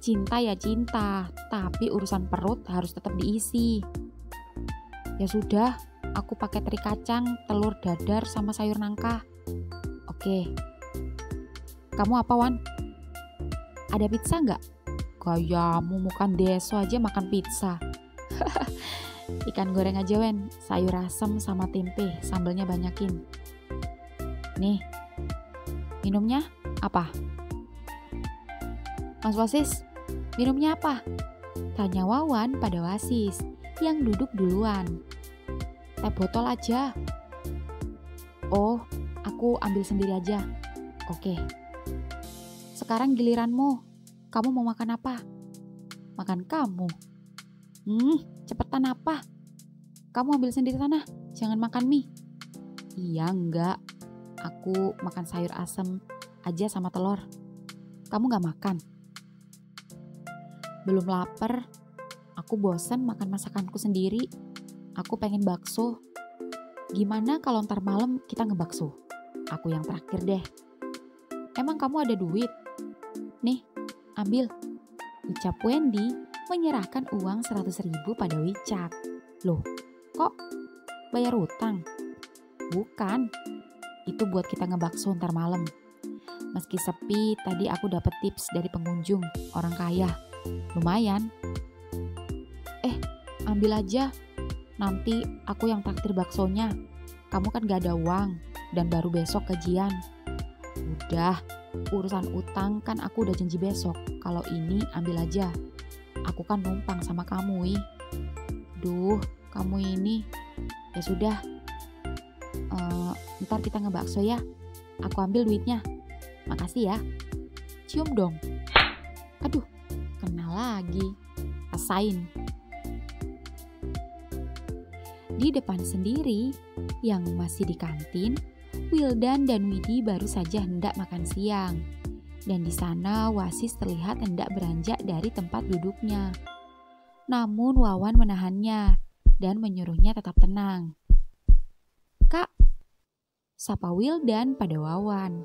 "Cinta ya cinta, tapi urusan perut harus tetap diisi." "Ya sudah, aku pakai teri kacang, telur dadar, sama sayur nangka." "Oke." "Kamu apa, Wan? Ada pizza nggak?" "Gayamu bukan deso aja makan pizza." "Ikan goreng aja, Wen. Sayur asem sama tempe, sambalnya banyakin." "Nih, minumnya apa?" "Mas Wasis, minumnya apa?" tanya Wawan pada Wasis yang duduk duluan. "Teh botol aja." "Oh, aku ambil sendiri aja." "Oke." "Sekarang giliranmu. Kamu mau makan apa?" "Makan kamu." Cepetan apa? Kamu ambil sendiri sana, jangan makan mie." "Iya, enggak. Aku makan sayur asem aja sama telur. Kamu gak makan?" "Belum lapar. Aku bosan makan masakanku sendiri. Aku pengen bakso." Gimana kalau ntar malam kita ngebakso? Aku yang traktir deh. Emang kamu ada duit? Nih, ambil. Ucap Wendy menyerahkan uang 100.000 pada Wicak. Loh, kok bayar utang? Bukan, itu buat kita ngebakso ntar malam. Meski sepi, tadi aku dapat tips dari pengunjung, orang kaya. Lumayan. Ambil aja. Nanti aku yang traktir baksonya. Kamu kan gak ada uang dan baru besok gajian. Udah, urusan utang kan aku udah janji besok. Kalau ini ambil aja. Aku kan numpang sama kamu, ih. Duh, kamu ini. Ya sudah. Ntar kita ngebakso ya. Aku ambil duitnya. Makasih ya. Cium dong. Aduh, kena lagi. Rasain. Di depan sendiri, yang masih di kantin, Wildan dan Widi baru saja hendak makan siang. Dan di sana Wasis terlihat hendak beranjak dari tempat duduknya. Namun Wawan menahannya dan menyuruhnya tetap tenang. "Kak," sapa Wildan pada Wawan,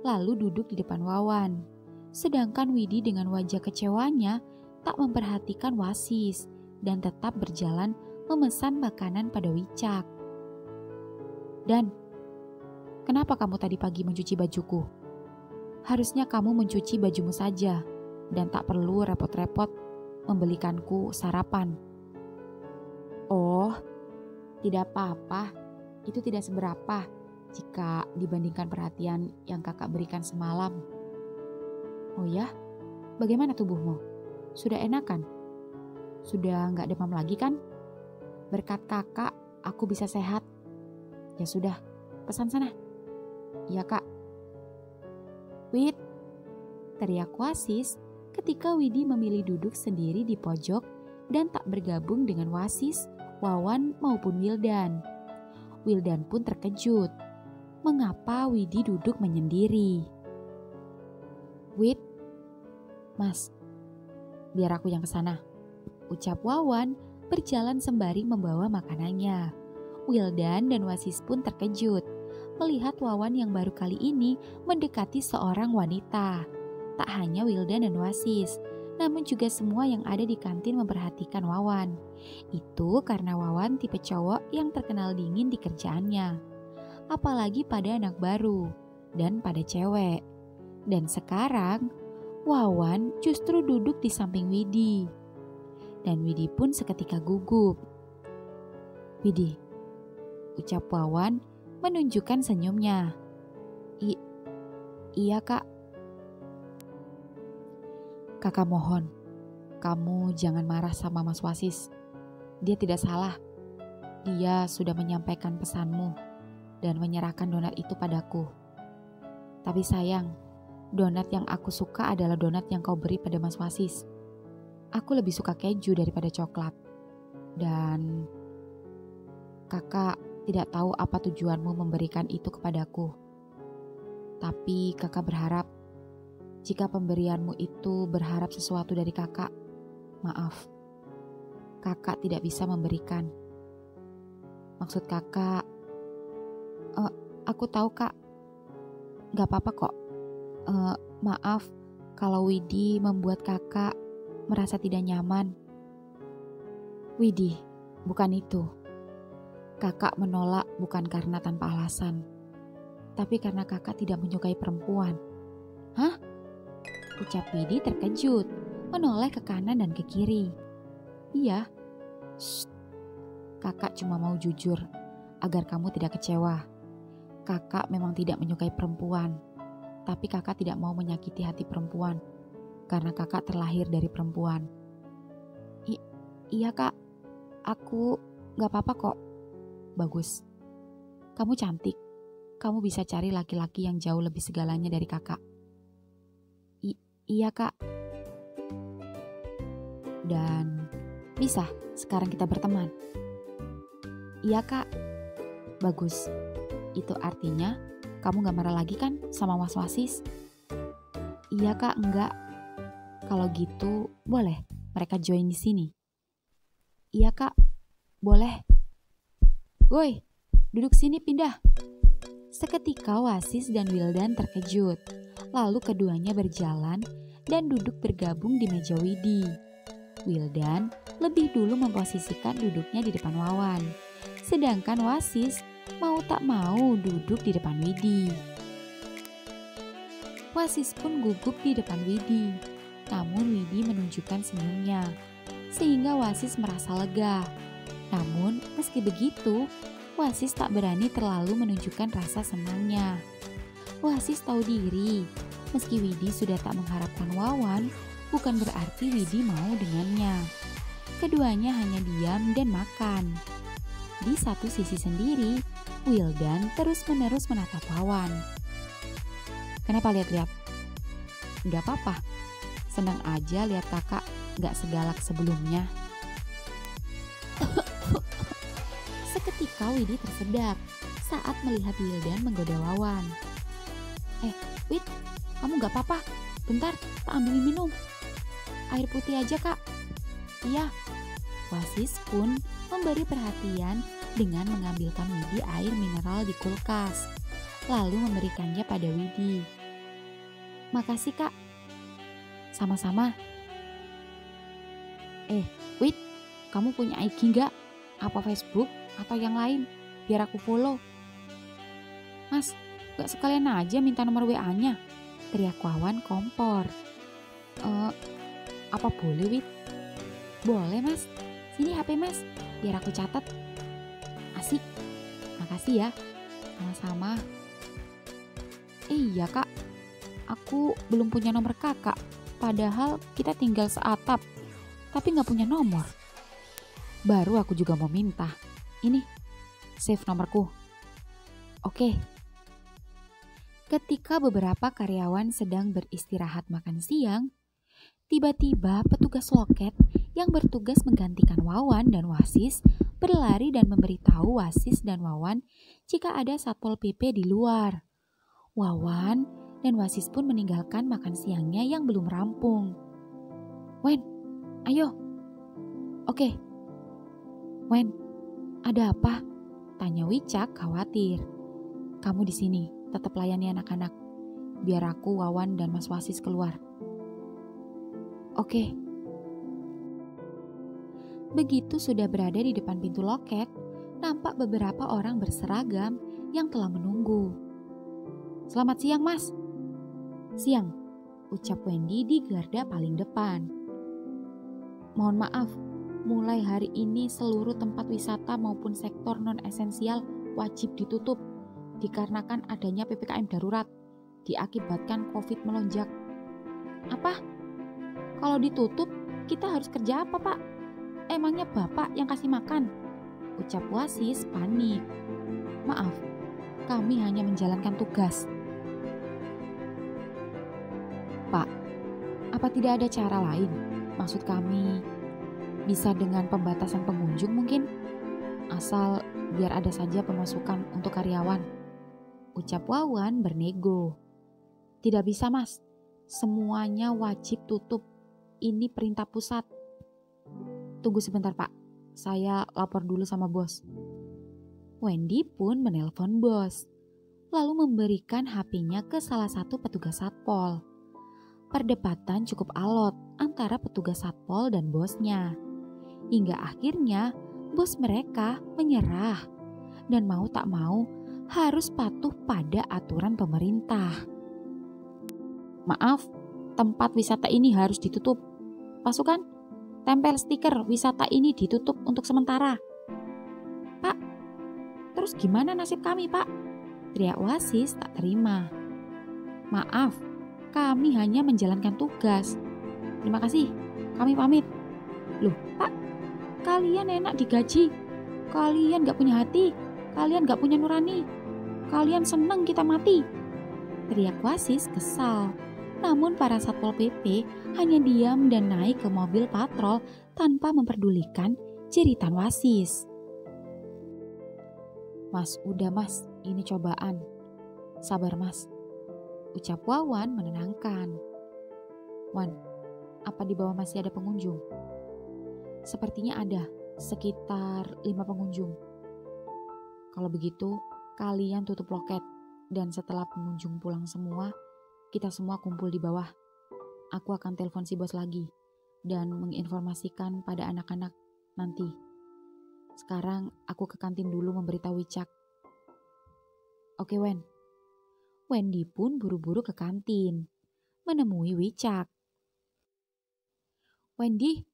lalu duduk di depan Wawan. Sedangkan Widi dengan wajah kecewanya tak memperhatikan Wasis dan tetap berjalan memesan makanan pada Wicak. "Dan, kenapa kamu tadi pagi mencuci bajuku? Harusnya kamu mencuci bajumu saja dan tak perlu repot-repot membelikanku sarapan." "Oh, tidak apa-apa. Itu tidak seberapa jika dibandingkan perhatian yang kakak berikan semalam." "Oh ya? Bagaimana tubuhmu? Sudah enakan? Sudah nggak demam lagi kan? Berkat kakak, aku bisa sehat." "Ya sudah, pesan sana." "Iya kak." "Wid," teriak Wasis ketika Widi memilih duduk sendiri di pojok dan tak bergabung dengan Wasis, Wawan maupun Wildan. Wildan pun terkejut. Mengapa Widi duduk menyendiri? "Wid, Mas, biar aku yang kesana," ucap Wawan berjalan sembari membawa makanannya. Wildan dan Wasis pun terkejut melihat Wawan yang baru kali ini mendekati seorang wanita. Tak hanya Wildan dan Wasis, namun juga semua yang ada di kantin memperhatikan Wawan. Itu karena Wawan tipe cowok yang terkenal dingin di kerjaannya. Apalagi pada anak baru dan pada cewek. Dan sekarang, Wawan justru duduk di samping Widi. Dan Widi pun seketika gugup. "Widi," ucap Wawan menunjukkan senyumnya. Iya kak." "Kakak mohon, kamu jangan marah sama Mas Wasis. Dia tidak salah. Dia sudah menyampaikan pesanmu dan menyerahkan donat itu padaku. Tapi sayang, donat yang aku suka adalah donat yang kau beri pada Mas Wasis. Aku lebih suka keju daripada coklat. Dan kakak tidak tahu apa tujuanmu memberikan itu kepadaku. Tapi kakak berharap jika pemberianmu itu berharap sesuatu dari kakak, maaf, kakak tidak bisa memberikan. Maksud kakak, aku tahu kak, gak apa-apa kok. Maaf kalau Widi membuat kakak merasa tidak nyaman." "Widi, bukan itu. Kakak menolak bukan karena tanpa alasan, tapi karena kakak tidak menyukai perempuan." "Hah?" ucap Widi terkejut, menoleh ke kanan dan ke kiri. "Iya." "Shh, kakak cuma mau jujur agar kamu tidak kecewa. Kakak memang tidak menyukai perempuan, tapi kakak tidak mau menyakiti hati perempuan karena kakak terlahir dari perempuan." Iya kak, aku gak apa-apa kok." "Bagus, kamu cantik. Kamu bisa cari laki-laki yang jauh lebih segalanya dari kakak." Iya kak." "Dan bisa sekarang kita berteman?" "Iya kak." "Bagus, itu artinya kamu gak marah lagi kan sama Mas Wasis?" "Iya kak, enggak." "Kalau gitu boleh mereka join di sini?" "Iya kak, boleh." "Woi, duduk sini pindah. Seketika Wasis dan Wildan terkejut. Lalu keduanya berjalan dan duduk bergabung di meja Widi. Wildan lebih dulu memposisikan duduknya di depan Wawan. Sedangkan Wasis mau tak mau duduk di depan Widi. Wasis pun gugup di depan Widi. Namun Widi menunjukkan senyumnya, sehingga Wasis merasa lega. Namun meski begitu, Wasis tak berani terlalu menunjukkan rasa senangnya. Wasis tahu diri, meski Widi sudah tak mengharapkan Wawan, bukan berarti Widi mau dengannya. Keduanya hanya diam dan makan. Di satu sisi sendiri, Wildan terus-menerus menatap Wawan. Kenapa lihat-lihat? Gak apa-apa, senang aja lihat kakak gak segalak sebelumnya. Seketika Widi tersedak saat melihat Wildan menggoda Wawan. Wid, kamu gak apa-apa? Bentar, tak ambilin minum. Air putih aja kak. Iya. Wasis pun memberi perhatian dengan mengambilkan Widi air mineral di kulkas, lalu memberikannya pada Widi. Makasih kak. Sama-sama. Wid, kamu punya IG gak? Apa Facebook atau yang lain? Biar aku follow. Mas, gak sekalian aja minta nomor WA-nya? Teriak Wawan kompor. Apa boleh Wid? Boleh mas. Sini HP mas, biar aku catat. Asik. Makasih ya. Sama-sama. Iya kak, aku belum punya nomor kakak. Padahal kita tinggal seatap, tapi gak punya nomor. Baru aku juga mau minta. Ini, save nomorku. Oke. Ketika beberapa karyawan sedang beristirahat makan siang, tiba-tiba petugas loket yang bertugas menggantikan Wawan dan Wasis berlari dan memberitahu Wasis dan Wawan jika ada Satpol PP di luar. Wawan dan Wasis pun meninggalkan makan siangnya yang belum rampung. Wen, ayo. Oke. Wen, ada apa? Tanya Wicak khawatir. Kamu di sini, tetap layani anak-anak. Biar aku, Wawan, dan Mas Wasis keluar. Oke. Begitu sudah berada di depan pintu loket, nampak beberapa orang berseragam yang telah menunggu. Selamat siang, Mas. Siang, ucap Wendy di garda paling depan. Mohon maaf, mulai hari ini seluruh tempat wisata maupun sektor non-esensial wajib ditutup dikarenakan adanya PPKM darurat diakibatkan COVID melonjak. Apa? Kalau ditutup, kita harus kerja apa, Pak? Emangnya Bapak yang kasih makan? Ucap Wasis panik. Maaf, kami hanya menjalankan tugas. Pak, apa tidak ada cara lain? Maksud kami, bisa dengan pembatasan pengunjung mungkin? Asal biar ada saja pemasukan untuk karyawan. Ucap Wawan bernego. Tidak bisa, Mas. Semuanya wajib tutup. Ini perintah pusat. Tunggu sebentar, Pak. Saya lapor dulu sama bos. Wendy pun menelpon bos, lalu memberikan HP-nya ke salah satu petugas satpol. Perdebatan cukup alot antara petugas satpol dan bosnya. Hingga akhirnya bos mereka menyerah dan mau tak mau harus patuh pada aturan pemerintah. Maaf, tempat wisata ini harus ditutup. Pasukan, tempel stiker wisata ini ditutup untuk sementara. Pak, terus gimana nasib kami, Pak? Teriak Wasis tak terima. Maaf, kami hanya menjalankan tugas. Terima kasih, kami pamit. Loh, Pak, kalian enak digaji. Kalian gak punya hati. Kalian gak punya nurani. Kalian seneng kita mati. Teriak Wasis kesal. Namun para Satpol PP hanya diam dan naik ke mobil patrol tanpa memperdulikan jeritan Wasis. Mas, udah mas, ini cobaan. Sabar mas, ucap Wawan menenangkan. Wan, apa di bawah masih ada pengunjung? Sepertinya ada, sekitar 5 pengunjung. Kalau begitu, kalian tutup loket. Dan setelah pengunjung pulang semua, kita semua kumpul di bawah. Aku akan telepon si bos lagi dan menginformasikan pada anak-anak nanti. Sekarang aku ke kantin dulu memberitahu Wicak. Oke, Wen. Wendy pun buru-buru ke kantin, menemui Wicak. Wendy,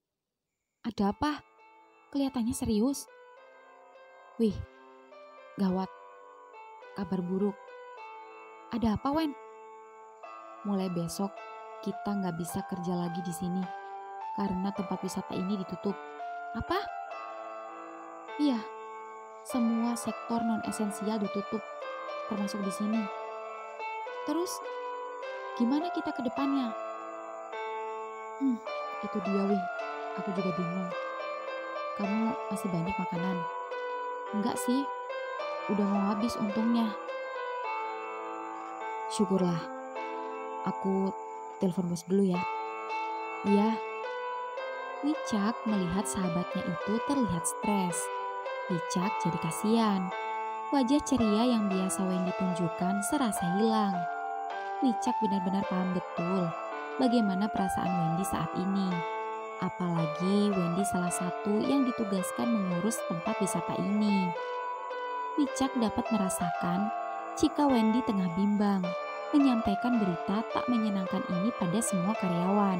ada apa? Kelihatannya serius. Wih, gawat. Kabar buruk. Ada apa, Wen? Mulai besok kita nggak bisa kerja lagi di sini karena tempat wisata ini ditutup. Apa? Iya, semua sektor non-esensial ditutup, termasuk di sini. Terus, gimana kita ke depannya? Itu dia, Wih. Aku juga bingung. Kamu masih banyak makanan? Enggak sih, udah mau habis untungnya. Syukurlah. Aku telepon bos dulu ya. Iya. Wicak melihat sahabatnya itu terlihat stres. Wicak jadi kasihan. Wajah ceria yang biasa Wendy tunjukkan serasa hilang. Wicak benar-benar paham betul bagaimana perasaan Wendy saat ini. Apalagi Wendy salah satu yang ditugaskan mengurus tempat wisata ini. Wicak dapat merasakan jika Wendy tengah bimbang menyampaikan berita tak menyenangkan ini pada semua karyawan.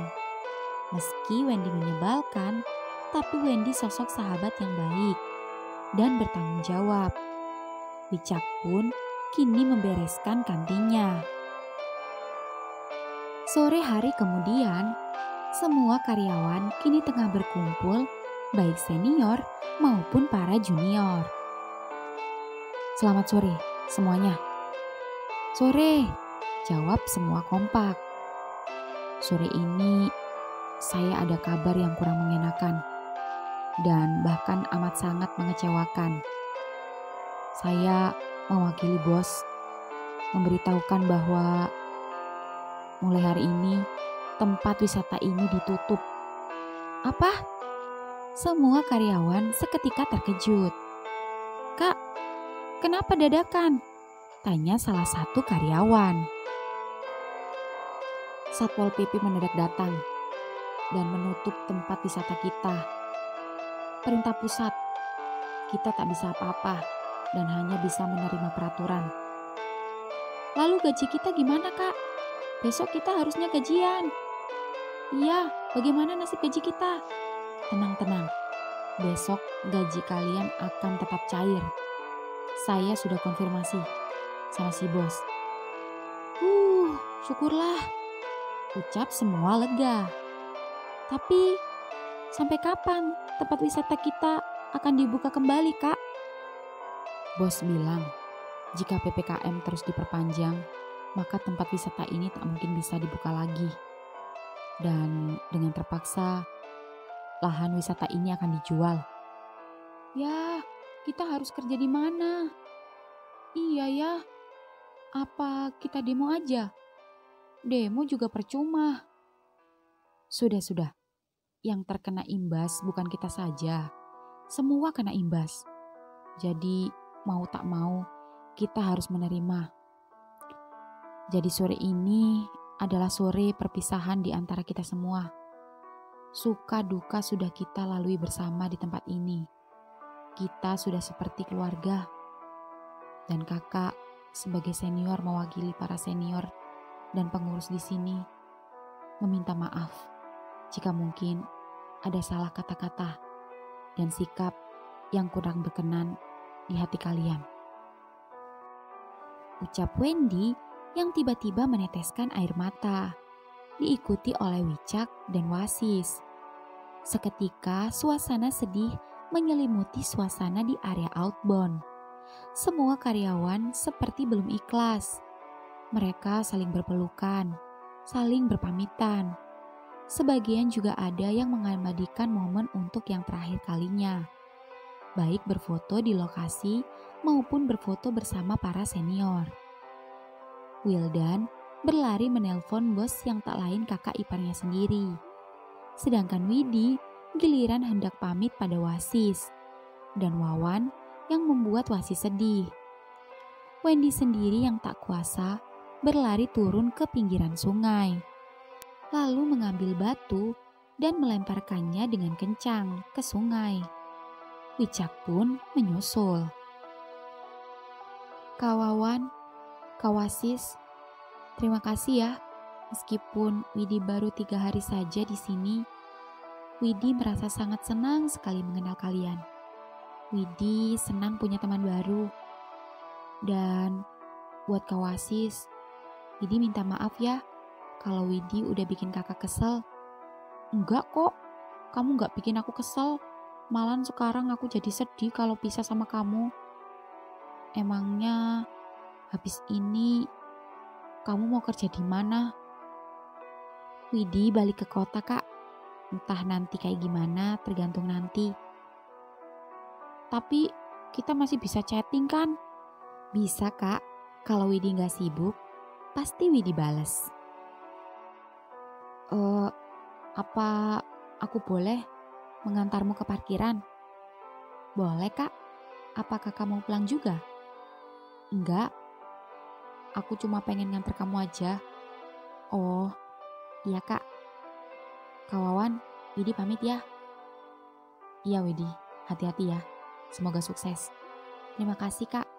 Meski Wendy menyebalkan, tapi Wendy sosok sahabat yang baik dan bertanggung jawab. Wicak pun kini membereskan kantinnya. Sore hari kemudian, semua karyawan kini tengah berkumpul, baik senior maupun para junior. Selamat sore semuanya. Sore, jawab semua kompak. Sore ini saya ada kabar yang kurang mengenakan dan bahkan amat sangat mengecewakan. Saya mewakili bos memberitahukan bahwa mulai hari ini tempat wisata ini ditutup. Apa? Semua karyawan seketika terkejut. Kak, kenapa dadakan? Tanya salah satu karyawan. Satpol PP mendadak datang dan menutup tempat wisata kita. Perintah pusat, kita tak bisa apa-apa dan hanya bisa menerima peraturan. Lalu gaji kita gimana, Kak? Besok kita harusnya gajian. Iya, bagaimana nasib gaji kita? Tenang-tenang, besok gaji kalian akan tetap cair. Saya sudah konfirmasi sama si bos. Syukurlah, ucap semua lega. Tapi, sampai kapan tempat wisata kita akan dibuka kembali, Kak? Bos bilang, jika PPKM terus diperpanjang, maka tempat wisata ini tak mungkin bisa dibuka lagi. Dan dengan terpaksa, lahan wisata ini akan dijual. Ya, kita harus kerja di mana? Iya ya, apa kita demo aja? Demo juga percuma. Sudah. Yang terkena imbas bukan kita saja. Semua kena imbas. Jadi mau tak mau kita harus menerima. Jadi sore ini adalah sore perpisahan di antara kita semua. Suka duka sudah kita lalui bersama di tempat ini. Kita sudah seperti keluarga. Dan kakak sebagai senior mewakili para senior dan pengurus di sini meminta maaf jika mungkin ada salah kata-kata dan sikap yang kurang berkenan di hati kalian. Ucap Wendy yang tiba-tiba meneteskan air mata, diikuti oleh Wicak dan Wasis. Seketika suasana sedih menyelimuti suasana di area outbound. Semua karyawan seperti belum ikhlas. Mereka saling berpelukan, saling berpamitan. Sebagian juga ada yang mengabadikan momen untuk yang terakhir kalinya, baik berfoto di lokasi maupun berfoto bersama para senior. Wildan berlari menelpon bos yang tak lain kakak iparnya sendiri. Sedangkan Widi giliran hendak pamit pada Wasis. Dan Wawan yang membuat Wasi sedih. Wendy sendiri yang tak kuasa berlari turun ke pinggiran sungai, lalu mengambil batu dan melemparkannya dengan kencang ke sungai. Wicak pun menyusul. Kawawan, Kawasis, terima kasih ya. Meskipun Widi baru 3 hari saja di sini, Widi merasa sangat senang sekali mengenal kalian. Widi senang punya teman baru. Dan buat Kawasis, Widi minta maaf ya kalau Widi udah bikin kakak kesel. Enggak kok, kamu gak bikin aku kesel. Malahan sekarang aku jadi sedih kalau pisah sama kamu. Emangnya habis ini kamu mau kerja di mana? Widi balik ke kota, Kak. Entah nanti kayak gimana, tergantung nanti. Tapi kita masih bisa chatting kan? Bisa, Kak. Kalau Widi gak sibuk, pasti Widi bales. Apa aku boleh mengantarmu ke parkiran? Boleh, Kak. Apa kakak mau pulang juga? Enggak. Aku cuma pengen nganter kamu aja. Oh, iya Kak. Kawawan, Widi pamit ya. Iya Widi, hati-hati ya. Semoga sukses. Terima kasih Kak.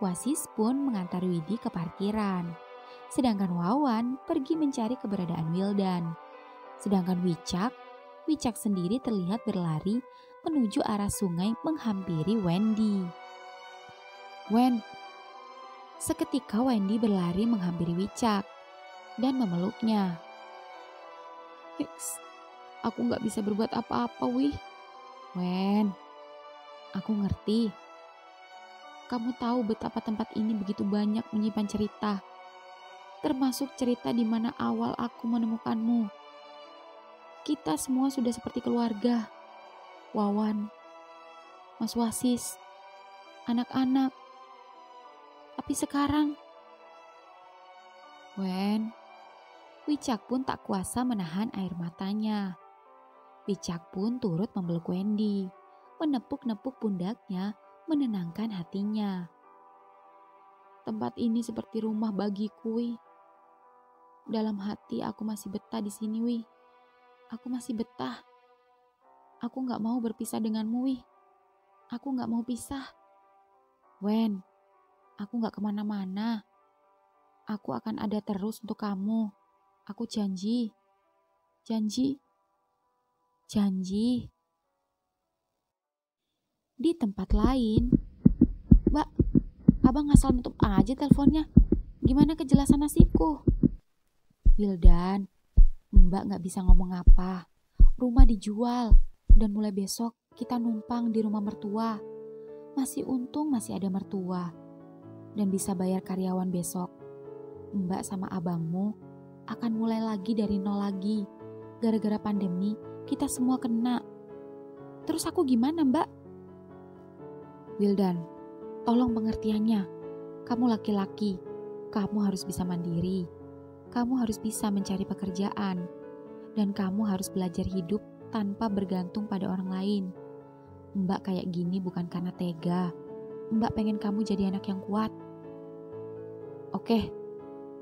Wasis pun mengantar Widi ke parkiran. Sedangkan Wawan pergi mencari keberadaan Wildan. Sedangkan Wicak sendiri terlihat berlari menuju arah sungai menghampiri Wendy. Seketika Wendy berlari menghampiri Wicak dan memeluknya. Fix, aku gak bisa berbuat apa-apa, Wih. Wen, aku ngerti. Kamu tahu betapa tempat ini begitu banyak menyimpan cerita. Termasuk cerita di mana awal aku menemukanmu. Kita semua sudah seperti keluarga. Wawan, Mas Wasis, anak-anak. Tapi sekarang, Wicak pun tak kuasa menahan air matanya. Wicak pun turut memeluk Wendy, menepuk-nepuk pundaknya, menenangkan hatinya. Tempat ini seperti rumah bagiku, Wi. Dalam hati aku masih betah di sini, Wi. Aku masih betah. Aku gak mau berpisah denganmu, Wi. Aku gak mau pisah. Aku gak kemana-mana. Aku akan ada terus untuk kamu. Aku janji. Janji. Di tempat lain, Mbak, abang asal nutup aja teleponnya. Gimana kejelasan nasibku? Wildan, Mbak gak bisa ngomong apa. Rumah dijual dan mulai besok kita numpang di rumah mertua. Masih untung masih ada mertua dan bisa bayar karyawan besok. Mbak sama abangmu akan mulai lagi dari nol lagi. Gara-gara pandemi kita semua kena. Terus aku gimana, Mbak? Wildan, tolong pengertiannya. Kamu laki-laki, kamu harus bisa mandiri. Kamu harus bisa mencari pekerjaan. Dan kamu harus belajar hidup tanpa bergantung pada orang lain. Mbak kayak gini bukan karena tega. Mbak pengen kamu jadi anak yang kuat. Oke,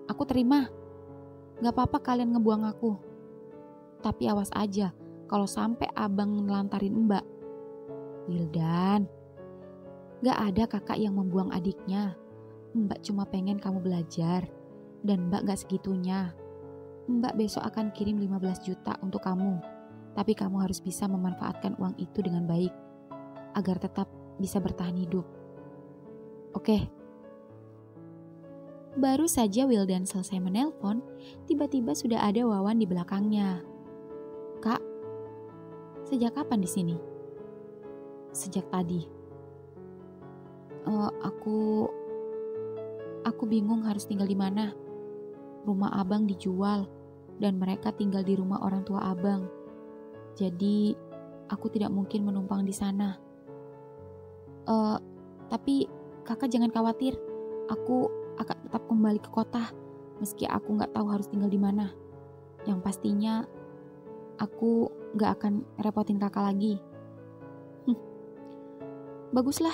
aku terima. Gak apa-apa kalian ngebuang aku. Tapi awas aja kalau sampai abang ngelantarin Mbak. Wildan, gak ada kakak yang membuang adiknya. Mbak cuma pengen kamu belajar. Dan Mbak gak segitunya. Mbak besok akan kirim 15 juta untuk kamu. Tapi kamu harus bisa memanfaatkan uang itu dengan baik. Agar tetap bisa bertahan hidup. Oke. Baru saja Wildan selesai menelpon, tiba-tiba sudah ada Wawan di belakangnya. Kak, sejak kapan di sini? Sejak tadi. Aku bingung harus tinggal di mana. Rumah abang dijual dan mereka tinggal di rumah orang tua abang. Jadi aku tidak mungkin menumpang di sana. Tapi kakak jangan khawatir. Aku akan tetap kembali ke kota meski aku gak tahu harus tinggal di mana. Yang pastinya aku gak akan repotin kakak lagi. Baguslah,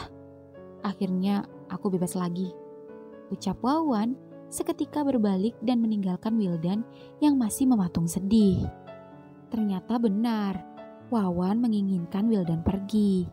akhirnya aku bebas lagi, ucap Wawan seketika berbalik dan meninggalkan Wildan yang masih mematung sedih. Ternyata benar, Wawan menginginkan Wildan pergi.